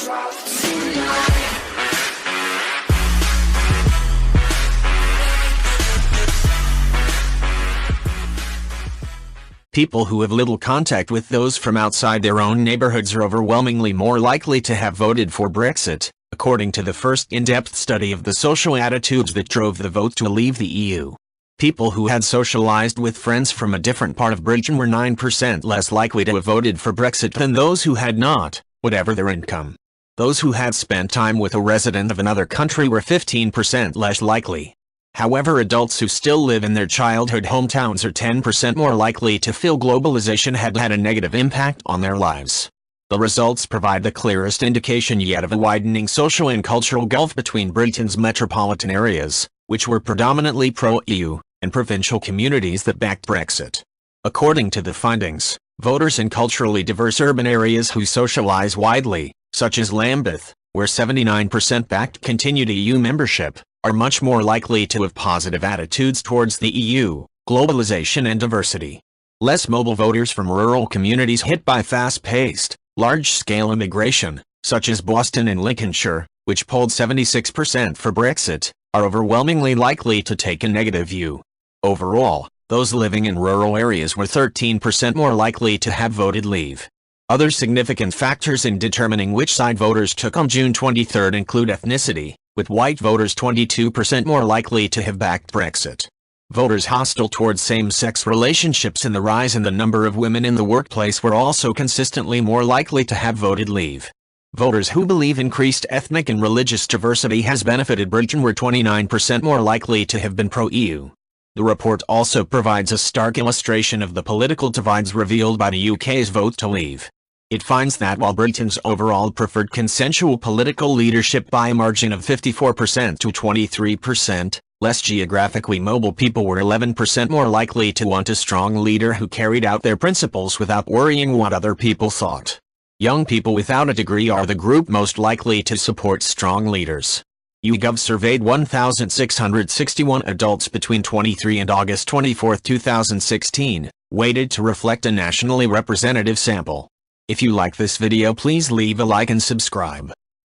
People who have little contact with those from outside their own neighborhoods are overwhelmingly more likely to have voted for Brexit, according to the first in-depth study of the social attitudes that drove the vote to leave the EU. People who had socialized with friends from a different part of Britain were 9% less likely to have voted for Brexit than those who had not, whatever their income. Those who had spent time with a resident of another country were 15% less likely. However, adults who still live in their childhood hometowns are 10% more likely to feel globalization had had a negative impact on their lives. The results provide the clearest indication yet of a widening social and cultural gulf between Britain's metropolitan areas, which were predominantly pro-EU, and provincial communities that backed Brexit. According to the findings, voters in culturally diverse urban areas who socialize widely, such as Lambeth, where 79% backed continued EU membership, are much more likely to have positive attitudes towards the EU, globalization and diversity. Less mobile voters from rural communities hit by fast-paced, large-scale immigration, such as Boston and Lincolnshire, which polled 76% for Brexit, are overwhelmingly likely to take a negative view. Overall, those living in rural areas were 13% more likely to have voted leave. Other significant factors in determining which side voters took on June 23 include ethnicity, with white voters 22% more likely to have backed Brexit. Voters hostile towards same-sex relationships and the rise in the number of women in the workplace were also consistently more likely to have voted leave. Voters who believe increased ethnic and religious diversity has benefited Britain were 29% more likely to have been pro-EU. The report also provides a stark illustration of the political divides revealed by the UK's vote to leave. It finds that while Britain's overall preferred consensual political leadership by a margin of 54% to 23%, less geographically mobile people were 11% more likely to want a strong leader who carried out their principles without worrying what other people thought. Young people without a degree are the group most likely to support strong leaders. YouGov surveyed 1,661 adults between 23 and August 24, 2016, weighted to reflect a nationally representative sample. If you like this video, please leave a like and subscribe.